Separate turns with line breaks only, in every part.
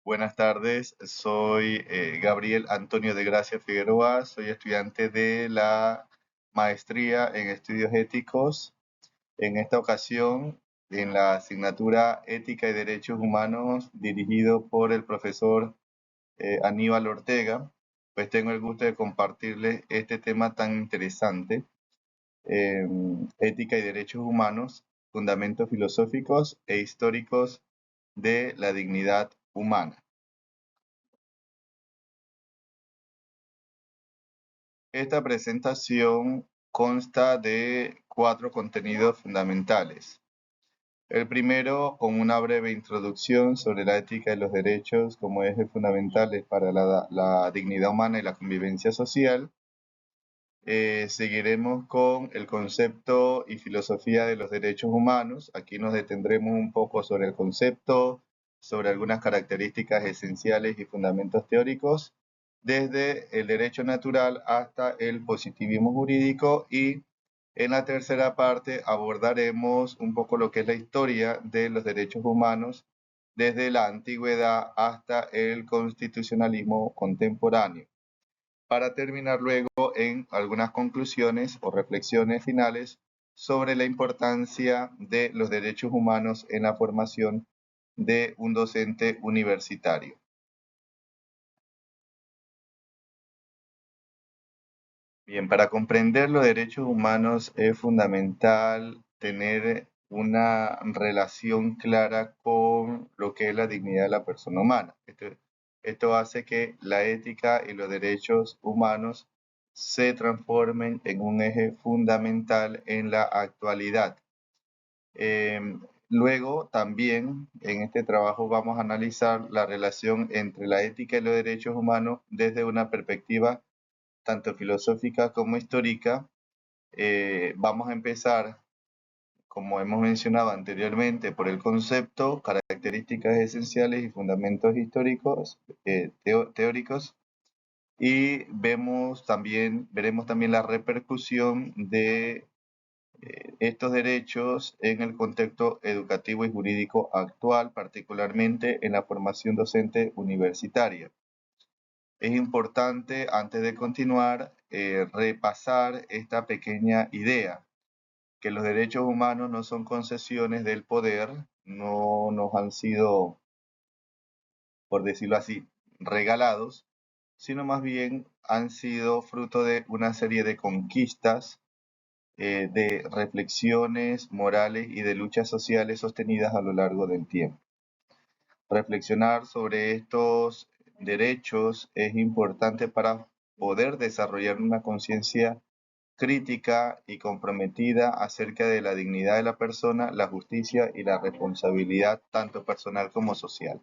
Buenas tardes, soy Gabriel Antonio de Gracia Figueroa, soy estudiante de la maestría en estudios éticos. En esta ocasión, en la asignatura Ética y Derechos Humanos, dirigido por el profesor Aníbal Ortega, pues tengo el gusto de compartirles este tema tan interesante, eh, Ética y Derechos Humanos, fundamentos filosóficos e históricos de la dignidad humana. Esta presentación consta de 4 contenidos fundamentales. El primero, con una breve introducción sobre la ética y los derechos como ejes fundamentales para la dignidad humana y la convivencia social. Seguiremos con el concepto y filosofía de los derechos humanos. Aquí nos detendremos un poco sobre el concepto, sobre algunas características esenciales y fundamentos teóricos, desde el derecho natural hasta el positivismo jurídico, y en la tercera parte abordaremos un poco lo que es la historia de los derechos humanos desde la antigüedad hasta el constitucionalismo contemporáneo, para terminar luego en algunas conclusiones o reflexiones finales sobre la importancia de los derechos humanos en la formación de un docente universitario. Bien, para comprender los derechos humanos es fundamental tener una relación clara con lo que es la dignidad de la persona humana. Esto hace que la ética y los derechos humanos se transformen en un eje fundamental en la actualidad. Luego, también en este trabajo vamos a analizar la relación entre la ética y los derechos humanos desde una perspectiva tanto filosófica como histórica. Vamos a empezar, como hemos mencionado anteriormente, por el concepto, características esenciales y fundamentos históricos, teóricos, y veremos también la repercusión de estos derechos en el contexto educativo y jurídico actual, particularmente en la formación docente universitaria. Es importante, antes de continuar, repasar esta pequeña idea, que los derechos humanos no son concesiones del poder, no nos han sido, por decirlo así, regalados, sino más bien han sido fruto de una serie de conquistas, de reflexiones morales y de luchas sociales sostenidas a lo largo del tiempo. Reflexionar sobre estos derechos es importante para poder desarrollar una conciencia crítica y comprometida acerca de la dignidad de la persona, la justicia y la responsabilidad tanto personal como social.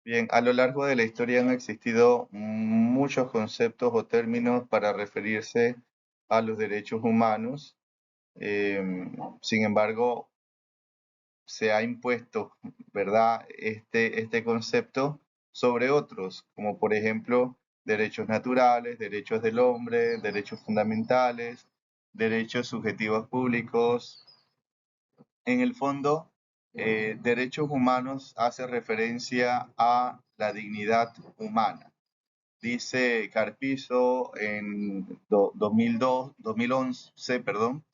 Bien, a lo largo de la historia han existido muchos conceptos o términos para referirse a los derechos humanos. Sin embargo, se ha impuesto, ¿verdad?, este concepto sobre otros, como por ejemplo derechos naturales, derechos del hombre, derechos fundamentales, derechos subjetivos públicos. En el fondo, derechos humanos hace referencia a la dignidad humana. Dice Carpizo en 2011, perdón,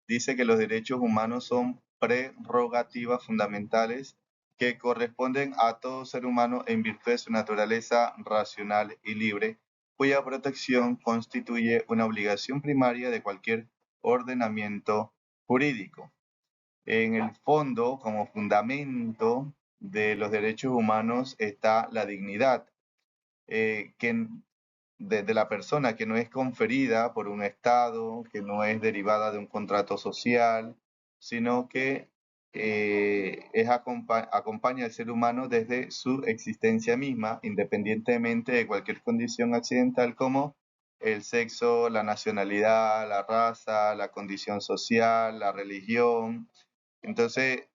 dice que los derechos humanos son prerrogativas fundamentales que corresponden a todo ser humano en virtud de su naturaleza racional y libre, cuya protección constituye una obligación primaria de cualquier ordenamiento jurídico. En el fondo, como fundamento de los derechos humanos está la dignidad, de la persona, que no es conferida por un Estado, que no es derivada de un contrato social, sino que acompaña al ser humano desde su existencia misma, independientemente de cualquier condición accidental como el sexo, la nacionalidad, la raza, la condición social, la religión. Entonces,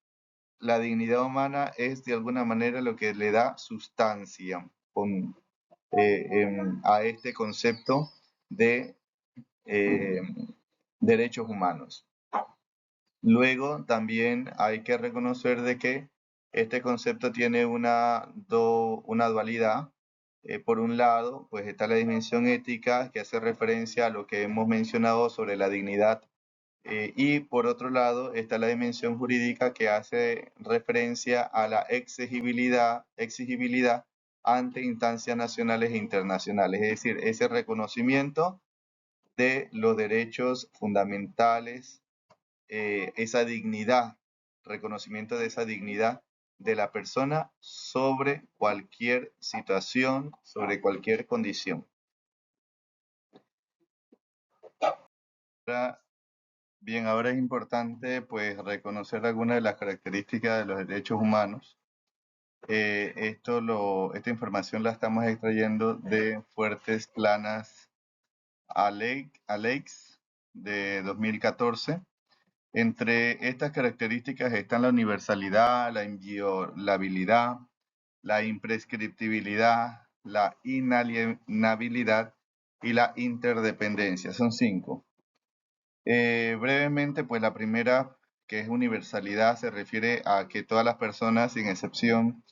la dignidad humana es de alguna manera lo que le da sustancia a este concepto de, eh, derechos humanos. Luego también hay que reconocer de que este concepto tiene una dualidad. Por un lado, pues está la dimensión ética que hace referencia a lo que hemos mencionado sobre la dignidad, y por otro lado está la dimensión jurídica que hace referencia a la exigibilidad ante instancias nacionales e internacionales, es decir, ese reconocimiento de los derechos fundamentales, esa dignidad, reconocimiento de esa dignidad de la persona sobre cualquier situación, sobre cualquier condición. Bien, ahora es importante pues reconocer algunas de las características de los derechos humanos. Esta información la estamos extrayendo de Fuertes Planas Alex de 2014. Entre estas características están la universalidad, la inviolabilidad, la imprescriptibilidad, la inalienabilidad y la interdependencia. Son 5. Brevemente, pues la primera, que es universalidad, se refiere a que todas las personas, sin excepción,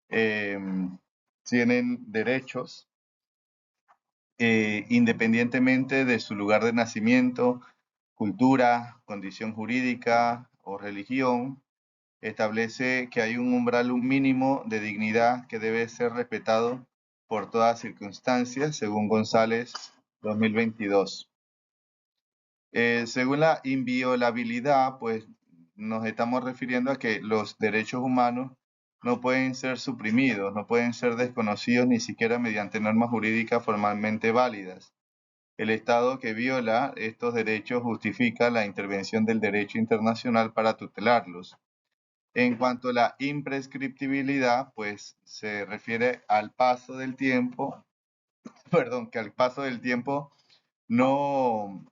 tienen derechos, independientemente de su lugar de nacimiento, cultura, condición jurídica o religión. Establece que hay un umbral mínimo de dignidad que debe ser respetado por todas circunstancias, según González 2022. Según la inviolabilidad, pues nos estamos refiriendo a que los derechos humanos no pueden ser suprimidos, no pueden ser desconocidos ni siquiera mediante normas jurídicas formalmente válidas. El Estado que viola estos derechos justifica la intervención del derecho internacional para tutelarlos. En cuanto a la imprescriptibilidad, pues se refiere al paso del tiempo, que al paso del tiempo no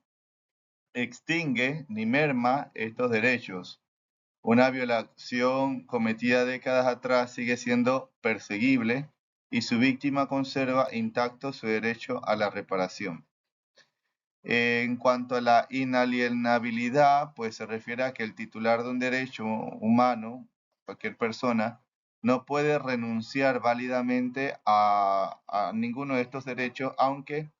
extingue ni merma estos derechos. Una violación cometida décadas atrás sigue siendo perseguible y su víctima conserva intacto su derecho a la reparación. En cuanto a la inalienabilidad, pues se refiere a que el titular de un derecho humano, cualquier persona, no puede renunciar válidamente a ninguno de estos derechos, aunque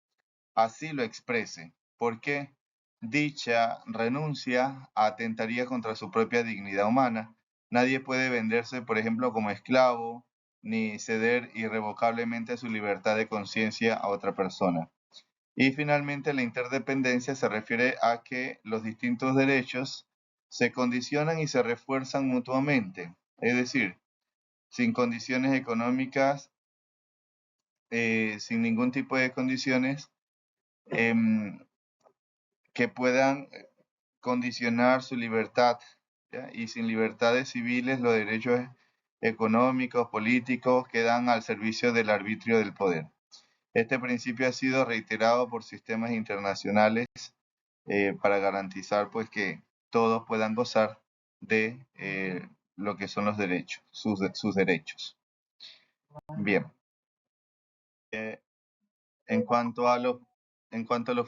así lo exprese, porque dicha renuncia atentaría contra su propia dignidad humana. Nadie puede venderse, por ejemplo, como esclavo, ni ceder irrevocablemente su libertad de conciencia a otra persona. Y finalmente, la interdependencia se refiere a que los distintos derechos se condicionan y se refuerzan mutuamente, es decir, sin condiciones económicas, sin ningún tipo de condiciones que puedan condicionar su libertad, ¿ya? Y sin libertades civiles, los derechos económicos, políticos quedan al servicio del arbitrio del poder. Este principio ha sido reiterado por sistemas internacionales para garantizar pues que todos puedan gozar de lo que son los derechos, sus derechos. Bien. En cuanto a los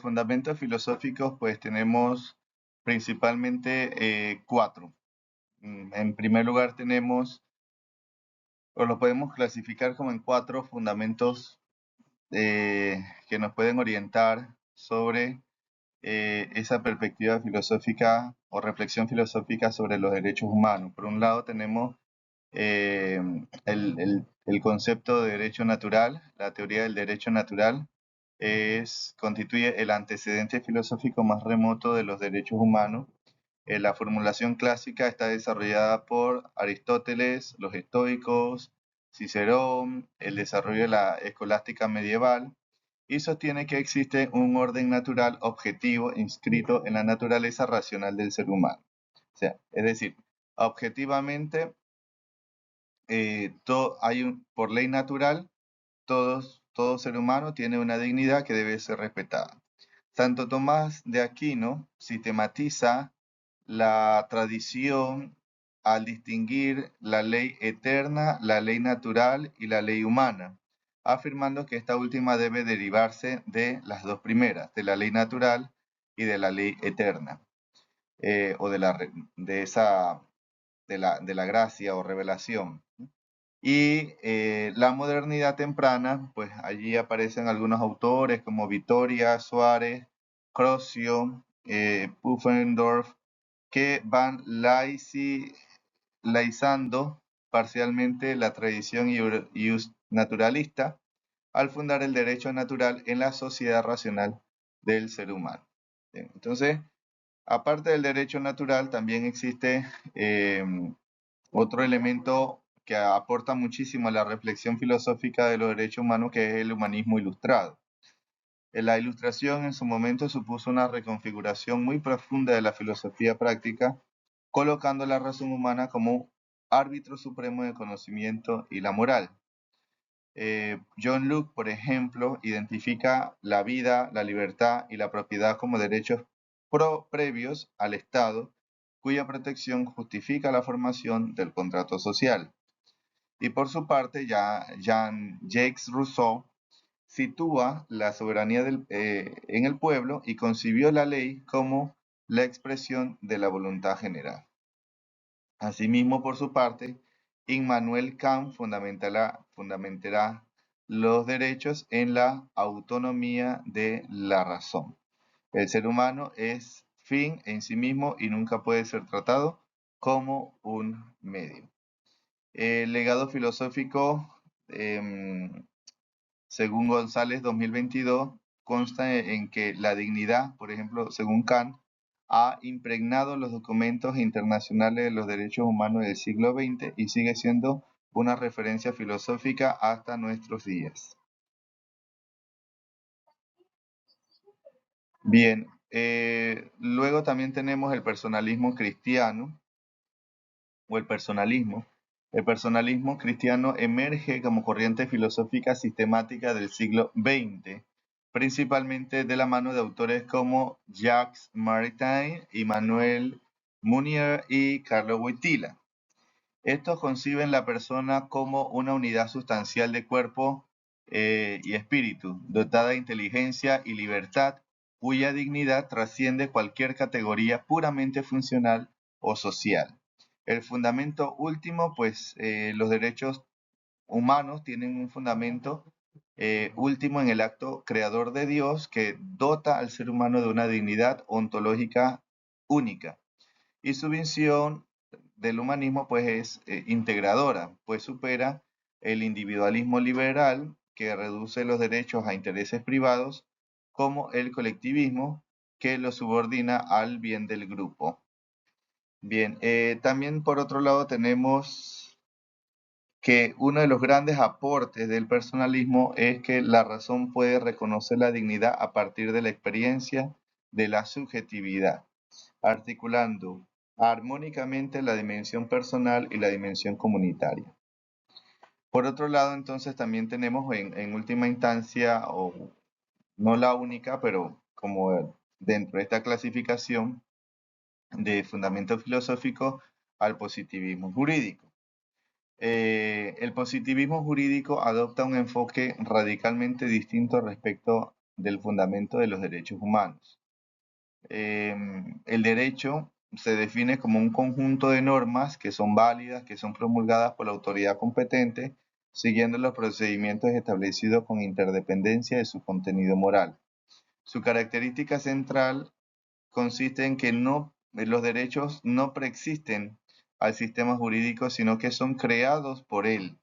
fundamentos filosóficos, pues tenemos principalmente 4. En primer lugar tenemos, o lo podemos clasificar como en 4 fundamentos que nos pueden orientar sobre esa perspectiva filosófica o reflexión filosófica sobre los derechos humanos. Por un lado tenemos el concepto de derecho natural, la teoría del derecho natural, constituye el antecedente filosófico más remoto de los derechos humanos. La formulación clásica está desarrollada por Aristóteles, los estoicos, Cicerón, el desarrollo de la escolástica medieval, y sostiene que existe un orden natural objetivo inscrito en la naturaleza racional del ser humano. O sea, es decir, objetivamente, por ley natural, todo ser humano tiene una dignidad que debe ser respetada. Santo Tomás de Aquino sistematiza la tradición al distinguir la ley eterna, la ley natural y la ley humana, afirmando que esta última debe derivarse de las dos primeras, de la ley natural y de la ley eterna, o de la gracia o revelación. Y la modernidad temprana, pues allí aparecen algunos autores como Vittoria, Suárez, Crosio, Pufendorf, que van laizando parcialmente la tradición naturalista al fundar el derecho natural en la sociedad racional del ser humano. Bien, entonces, aparte del derecho natural, también existe otro elemento que aporta muchísimo a la reflexión filosófica de los derechos humanos, que es el humanismo ilustrado. La ilustración en su momento supuso una reconfiguración muy profunda de la filosofía práctica, colocando la razón humana como árbitro supremo del conocimiento y la moral. John Locke, por ejemplo, identifica la vida, la libertad y la propiedad como derechos previos al Estado, cuya protección justifica la formación del contrato social. Y por su parte, Jean-Jacques Rousseau sitúa la soberanía en el pueblo y concibió la ley como la expresión de la voluntad general. Asimismo, por su parte, Immanuel Kant fundamentará los derechos en la autonomía de la razón. El ser humano es fin en sí mismo y nunca puede ser tratado como un medio. El legado filosófico, según González 2022, consta en que la dignidad, por ejemplo, según Kant, ha impregnado los documentos internacionales de los derechos humanos del siglo XX y sigue siendo una referencia filosófica hasta nuestros días. Bien, luego también tenemos el personalismo cristiano o el personalismo. El personalismo cristiano emerge como corriente filosófica sistemática del siglo XX, principalmente de la mano de autores como Jacques Maritain, Immanuel Mounier y Carlo Wojtyla. Estos conciben la persona como una unidad sustancial de cuerpo y espíritu, dotada de inteligencia y libertad, cuya dignidad trasciende cualquier categoría puramente funcional o social. El fundamento último, pues los derechos humanos tienen un fundamento último en el acto creador de Dios que dota al ser humano de una dignidad ontológica única. Y su visión del humanismo pues es integradora, pues supera el individualismo liberal que reduce los derechos a intereses privados, como el colectivismo que los subordina al bien del grupo. Bien, también por otro lado tenemos que uno de los grandes aportes del personalismo es que la razón puede reconocer la dignidad a partir de la experiencia de la subjetividad, articulando armónicamente la dimensión personal y la dimensión comunitaria. Por otro lado, entonces también tenemos en última instancia, o no la única, pero como dentro de esta clasificación de fundamento filosófico, al positivismo jurídico. El positivismo jurídico adopta un enfoque radicalmente distinto respecto del fundamento de los derechos humanos. El derecho se define como un conjunto de normas que son válidas, que son promulgadas por la autoridad competente, siguiendo los procedimientos establecidos con interdependencia de su contenido moral. Su característica central consiste en que los derechos no preexisten al sistema jurídico, sino que son creados por él.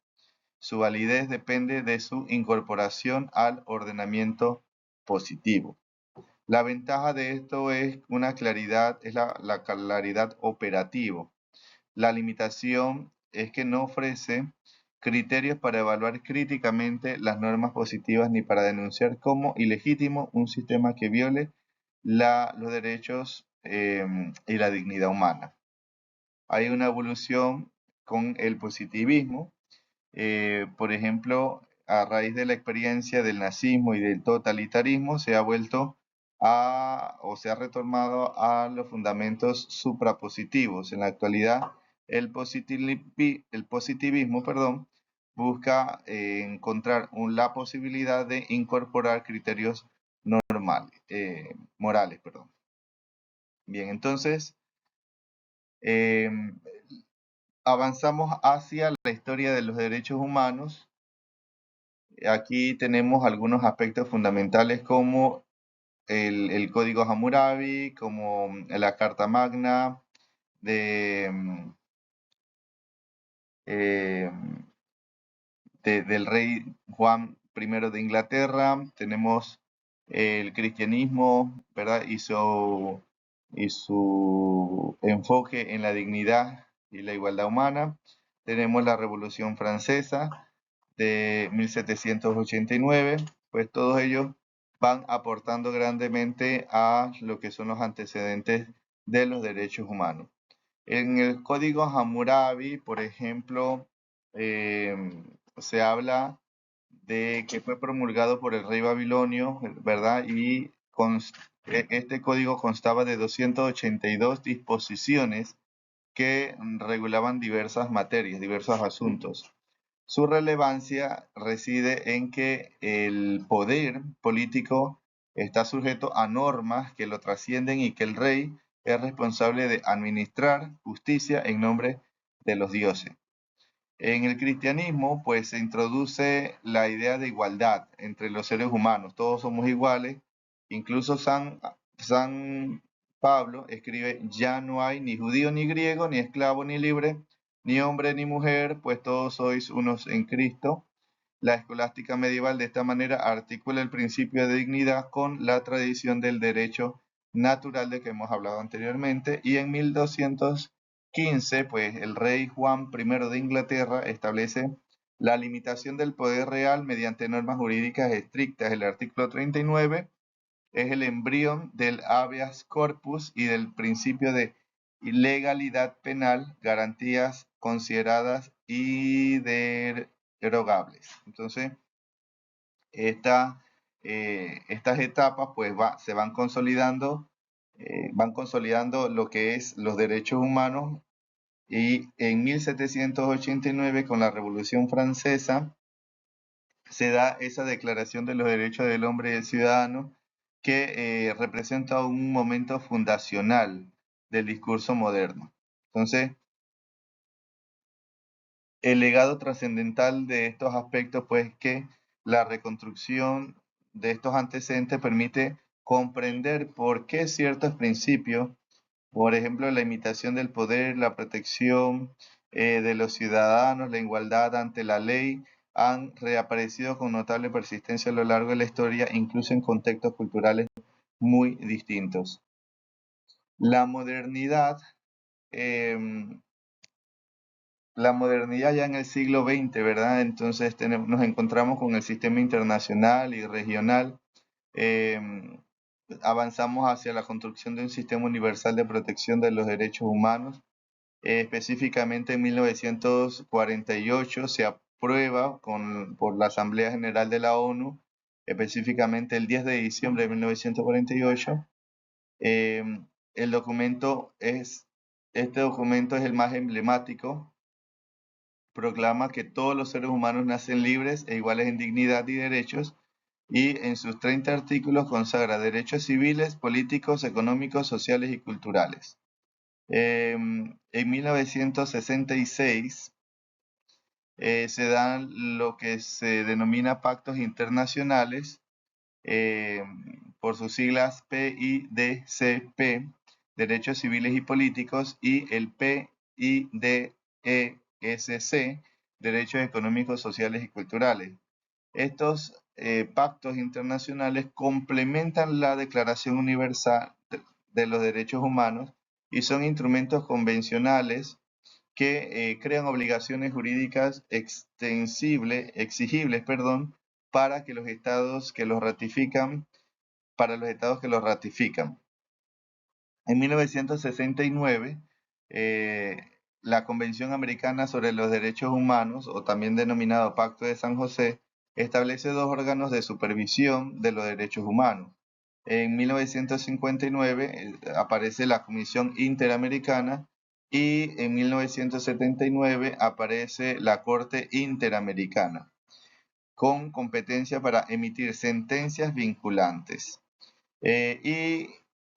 Su validez depende de su incorporación al ordenamiento positivo. La ventaja de esto es una claridad, es la claridad operativa. La limitación es que no ofrece criterios para evaluar críticamente las normas positivas ni para denunciar como ilegítimo un sistema que viole los derechos y la dignidad humana. Hay una evolución con el positivismo, por ejemplo, a raíz de la experiencia del nazismo y del totalitarismo, se ha vuelto o se ha retornado a los fundamentos suprapositivos. En la actualidad, el positivismo, busca encontrar la posibilidad de incorporar criterios morales. Bien, entonces avanzamos hacia la historia de los derechos humanos. Aquí tenemos algunos aspectos fundamentales como el Código Hammurabi, como la Carta Magna de, eh, del rey Juan I de Inglaterra. Tenemos el cristianismo, ¿verdad? Y su enfoque en la dignidad y la igualdad humana. Tenemos la Revolución Francesa de 1789, pues todos ellos van aportando grandemente a lo que son los antecedentes de los derechos humanos. En el Código Hammurabi, por ejemplo, se habla de que fue promulgado por el rey babilonio, ¿verdad? Y este código constaba de 282 disposiciones que regulaban diversas materias, diversos asuntos. Su relevancia reside en que el poder político está sujeto a normas que lo trascienden y que el rey es responsable de administrar justicia en nombre de los dioses. En el cristianismo, pues se introduce la idea de igualdad entre los seres humanos. Todos somos iguales. Incluso San Pablo escribe, ya no hay ni judío ni griego, ni esclavo ni libre, ni hombre ni mujer, pues todos sois unos en Cristo. La escolástica medieval de esta manera articula el principio de dignidad con la tradición del derecho natural de que hemos hablado anteriormente, y en 1215, pues el rey Juan I de Inglaterra establece la limitación del poder real mediante normas jurídicas estrictas. El artículo 39 es el embrión del habeas corpus y del principio de ilegalidad penal, garantías consideradas inderogables. Entonces, estas etapas pues se van consolidando lo que es los derechos humanos, y en 1789 con la Revolución Francesa se da esa Declaración de los Derechos del Hombre y del Ciudadano, que representa un momento fundacional del discurso moderno. Entonces, el legado trascendental de estos aspectos, pues, que la reconstrucción de estos antecedentes permite comprender por qué ciertos principios, por ejemplo, la imitación del poder, la protección de los ciudadanos, la igualdad ante la ley, han reaparecido con notable persistencia a lo largo de la historia, incluso en contextos culturales muy distintos. La modernidad, eh, la modernidad ya en el siglo XX, ¿verdad? Entonces nos encontramos con el sistema internacional y regional. eh, Avanzamos hacia la construcción de un sistema universal de protección de los derechos humanos. Específicamente en 1948 se aprueba por la Asamblea General de la ONU, específicamente el 10 de diciembre de 1948. Eh, este documento es el más emblemático. Proclama que todos los seres humanos nacen libres e iguales en dignidad y derechos, y en sus 30 artículos consagra derechos civiles, políticos, económicos, sociales y culturales. En 1966 se dan lo que se denomina pactos internacionales, eh, por sus siglas PIDCP, Derechos Civiles y Políticos, y el PIDESC, Derechos Económicos, Sociales y Culturales. Estos pactos internacionales complementan la Declaración Universal de los Derechos Humanos y son instrumentos convencionales que crean obligaciones jurídicas exigibles, para que los estados que los ratifican, para los estados que los ratifican. En 1969, eh, la Convención Americana sobre los Derechos Humanos, o también denominado Pacto de San José, establece dos órganos de supervisión de los derechos humanos. En 1959 aparece la Comisión Interamericana, y en 1979 aparece la Corte Interamericana, con competencia para emitir sentencias vinculantes. Y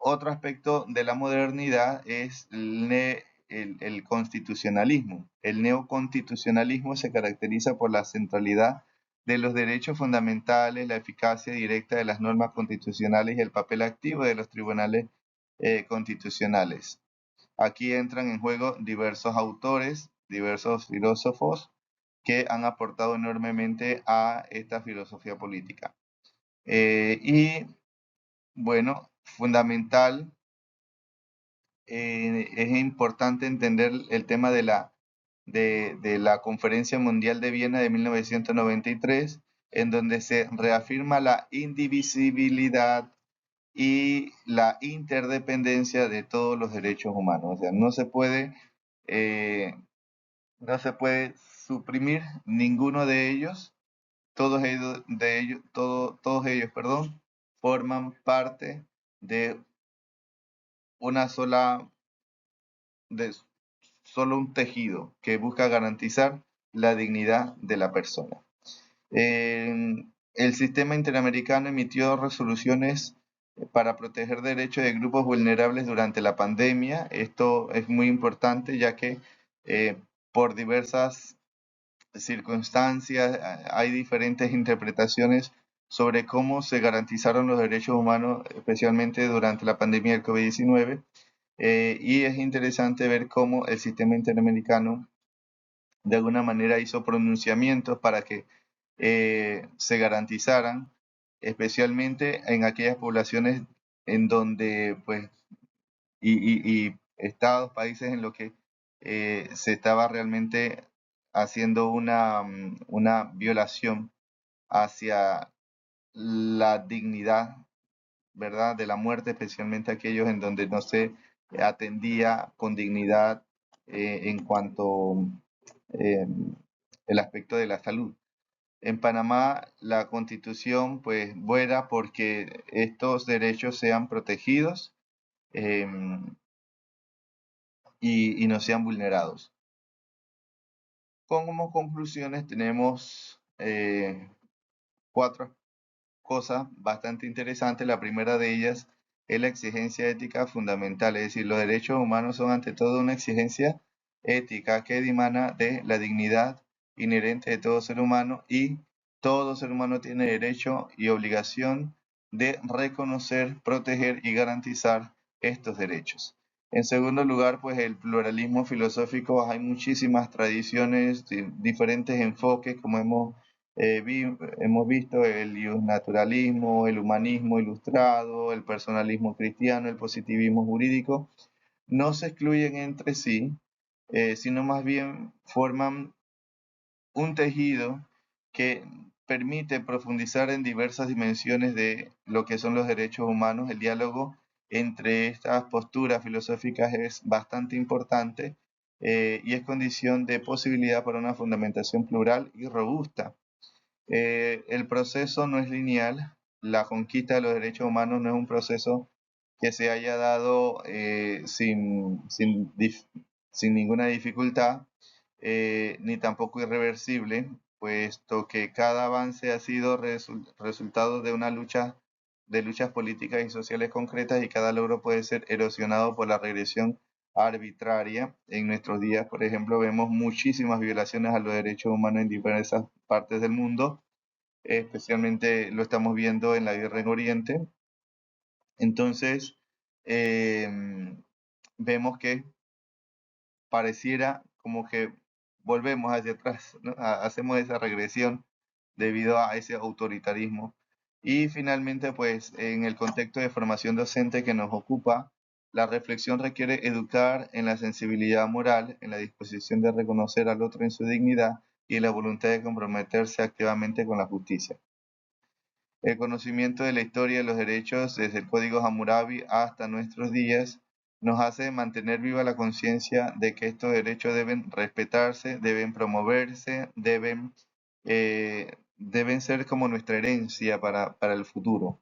Otro aspecto de la modernidad es el constitucionalismo. El neoconstitucionalismo se caracteriza por la centralidad de los derechos fundamentales, la eficacia directa de las normas constitucionales y el papel activo de los tribunales constitucionales. Aquí entran en juego diversos autores, diversos filósofos que han aportado enormemente a esta filosofía política. Y bueno, fundamental, es importante entender el tema de la Conferencia Mundial de Viena de 1993, en donde se reafirma la indivisibilidad y la interdependencia de todos los derechos humanos. O sea, eh, no se puede suprimir ninguno de ellos. Todos ellos, perdón, forman parte de una sola, de solo un tejido que busca garantizar la dignidad de la persona. El sistema interamericano emitió resoluciones para proteger derechos de grupos vulnerables durante la pandemia. Esto es muy importante ya que por diversas circunstancias hay diferentes interpretaciones sobre cómo se garantizaron los derechos humanos, especialmente durante la pandemia del COVID-19. Y es interesante ver cómo el sistema interamericano de alguna manera hizo pronunciamientos para que se garantizaran, especialmente en aquellas poblaciones en donde, pues, y estados, países en los que se estaba realmente haciendo una violación hacia la dignidad, ¿verdad?, de la muerte, especialmente aquellos en donde no se atendía con dignidad en cuanto eh, el aspecto de la salud. En Panamá la constitución pues vuela porque estos derechos sean protegidos eh, y no sean vulnerados. Como conclusiones tenemos cuatro cosas bastante interesantes. La primera de ellas es la exigencia ética fundamental, es decir, los derechos humanos son ante todo una exigencia ética que dimana de la dignidad inherente de todo ser humano, y todo ser humano tiene derecho y obligación de reconocer, proteger y garantizar estos derechos. En segundo lugar, pues el pluralismo filosófico, hay muchísimas tradiciones, diferentes enfoques, como hemos visto el naturalismo, el humanismo ilustrado, el personalismo cristiano, el positivismo jurídico. No se excluyen entre sí, sino más bien forman un tejido que permite profundizar en diversas dimensiones de lo que son los derechos humanos. El diálogo entre estas posturas filosóficas es bastante importante y es condición de posibilidad para una fundamentación plural y robusta. El proceso no es lineal, la conquista de los derechos humanos no es un proceso que se haya dado sin ninguna dificultad, ni tampoco irreversible, puesto que cada avance ha sido resultado de una lucha, de luchas políticas y sociales concretas, y cada logro puede ser erosionado por la regresión arbitraria. En nuestros días, por ejemplo, vemos muchísimas violaciones a los derechos humanos en diversas partes del mundo, especialmente lo estamos viendo en la guerra en Oriente. Entonces, vemos que pareciera como que volvemos hacia atrás, ¿no? Hacemos esa regresión debido a ese autoritarismo. Y finalmente, pues en el contexto de formación docente que nos ocupa, la reflexión requiere educar en la sensibilidad moral, en la disposición de reconocer al otro en su dignidad y la voluntad de comprometerse activamente con la justicia. El conocimiento de la historia de los derechos desde el Código Hammurabi hasta nuestros días nos hace mantener viva la conciencia de que estos derechos deben respetarse, deben promoverse, deben ser como nuestra herencia para el futuro.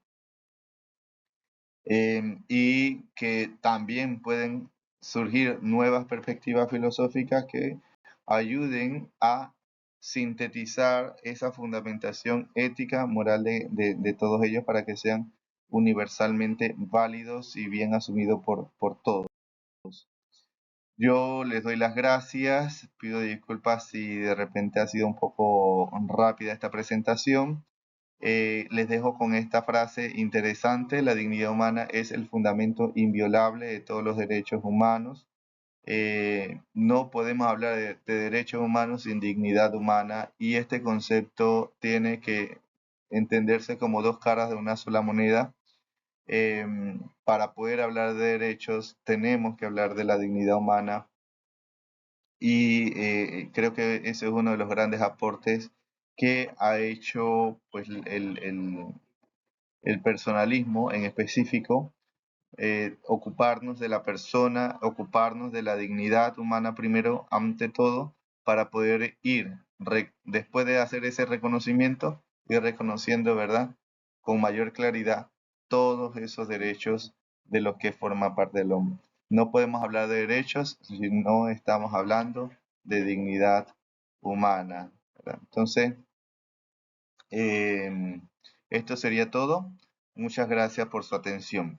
Y que también pueden surgir nuevas perspectivas filosóficas que ayuden a sintetizar esa fundamentación ética, moral de todos ellos, para que sean universalmente válidos y bien asumidos por todos. Yo les doy las gracias, pido disculpas si de repente ha sido un poco rápida esta presentación. Les dejo con esta frase interesante: la dignidad humana es el fundamento inviolable de todos los derechos humanos. No podemos hablar de derechos humanos sin dignidad humana, y este concepto tiene que entenderse como dos caras de una sola moneda. Para poder hablar de derechos tenemos que hablar de la dignidad humana, y creo que ese es uno de los grandes aportes que ha hecho pues, el personalismo en específico. Ocuparnos de la persona, ocuparnos de la dignidad humana primero, ante todo, para poder ir, después de hacer ese reconocimiento, ir reconociendo, ¿verdad?, con mayor claridad todos esos derechos de los que forma parte del hombre. No podemos hablar de derechos si no estamos hablando de dignidad humana, ¿verdad? Entonces, esto sería todo. Muchas gracias por su atención.